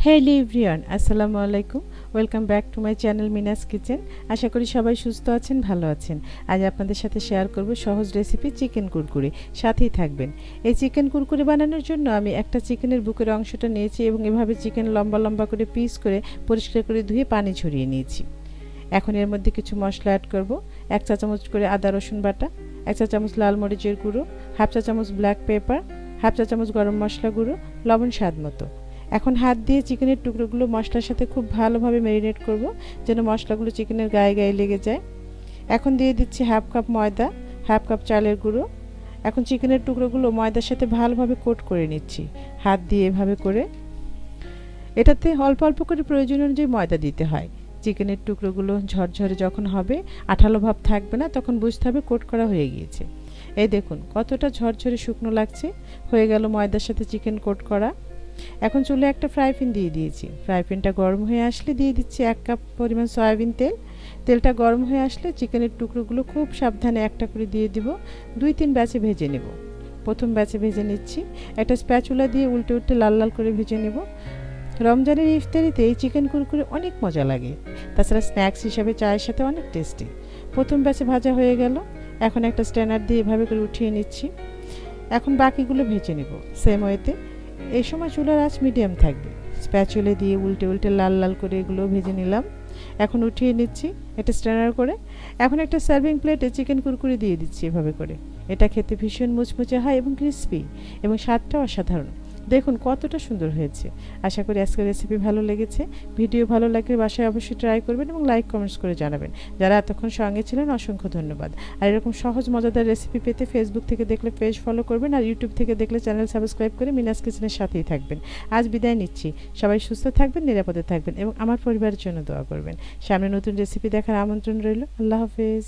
Hello everyone, আসসালামু আলাইকুম। Welcome back to my channel Mina's kitchen. আশা করি সবাই সুস্থ আছেন, ভালো আছেন। আজ আপনাদের সাথে শেয়ার করব সহজ রেসিপি চিকেন কুরকুরে। সাথেই থাকবেন। এই চিকেন কুরকুরে বানানোর জন্য আমি একটা চিকেনের বুকের অংশটা নিয়েছি এবং এভাবে চিকেন লম্বা লম্বা করে পিস করে পরিষ্কার করে ধুয়ে পানি ঝরিয়ে নিয়েছি। এখন এর মধ্যে কিছু মশলা অ্যাড করব। 1 চা চামচ করে আদা রসুন বাটা, 1 চা চামচ লাল মরিচের গুঁড়ো, 1/2 চা চামচ ব্ল্যাক পেপার, 1/2 চা চামচ গরম মশলা গুঁড়ো, লবণ স্বাদ মতো। এখন হাত দিয়ে চিকেনের টুকরোগুলো মশলার সাথে খুব ভালোভাবে ম্যারিনেট করব, যেন মশলাগুলো চিকেনের গায়ে গায়ে লেগে যায়। এখন দিয়ে দিচ্ছি 1/2 কাপ ময়দা, 1/2 কাপ চালের গুঁড়ো। এখন চিকেনের টুকরোগুলো ময়দার সাথে ভালোভাবে কোট করে নিচ্ছি হাত দিয়ে এভাবে করে। এটাতে অল্প অল্প করে প্রয়োজন অনুযায়ী ময়দা দিতে হয়। চিকেনের টুকরোগুলো ঝরঝরে যখন হবে, আঠালো ভাব থাকবে না, তখন বুঝতে হবে কোট করা হয়ে গিয়েছে। এই দেখুন কতটা ঝরঝরে শুকনো লাগছে। হয়ে গেল ময়দার সাথে চিকেন কোট করা। এখন চুলে একটা ফ্রাই প্যান দিয়ে দিয়েছি। ফ্রাই প্যানটা গরম হয়ে আসলে দিয়ে দিচ্ছি 1 কাপ পরিমাণ সয়াবিন তেল। তেলটা গরম হয়ে আসলে চিকেনের টুকরোগুলো খুব সাবধানে একটা করে দিয়ে দিব। 2-3 ব্যাচে ভেজে নেব। প্রথম ব্যাচে ভেজে নিচ্ছি। একটা স্প্যাচুলা দিয়ে উল্টে উল্টে লাল লাল করে ভেজে নেব। রমজানের ইফতারিতে এই চিকেন কুরকুরে অনেক মজা লাগে। তাছাড়া স্ন্যাক্স হিসাবে চায়ের সাথে অনেক টেস্টি। প্রথম ব্যাচে ভাজা হয়ে গেল। এখন একটা স্ট্যানার দিয়ে এভাবে করে উঠিয়ে নিচ্ছি। এখন বাকিগুলো ভেজে নেব সেম ওয়েতে। এই সময় চুলার আঁচ মিডিয়াম থাকবে। স্প্যাচুলা দিয়ে উল্টে উল্টে লাল লাল করে এগুলো ভেজে নিলাম। এখন উঠিয়ে নিচ্ছি এটা স্ট্যানার করে। এখন একটা সার্ভিং প্লেটে চিকেন কুরকুরে দিয়ে দিচ্ছি এভাবে করে। এটা খেতে ভীষণ মুচমুচে হয় এবং ক্রিস্পি, এবং স্বাদটাও অসাধারণ। দেখুন কতটা সুন্দর হয়েছে। আশা করি আজকের রেসিপি ভালো লেগেছে। ভিডিও ভালো লাগলে বাসায় অবশ্যই ট্রাই করবেন এবং লাইক কমেন্টস করে জানাবেন। যারা এতক্ষণ সঙ্গে ছিলেন অসংখ্য ধন্যবাদ। আর এরকম সহজ মজাদার রেসিপি পেতে ফেসবুক থেকে দেখলে পেজ ফলো করবেন, আর ইউটিউব থেকে দেখলে চ্যানেল সাবস্ক্রাইব করে মিনাস কিচেনের সাথেই থাকবেন। আজ বিদায় নিচ্ছি। সবাই সুস্থ থাকবেন, নিরাপদে থাকবেন এবং আমার পরিবারের জন্য দোয়া করবেন। সামনে নতুন রেসিপি দেখার আমন্ত্রণ রইল। আল্লাহ হাফেজ।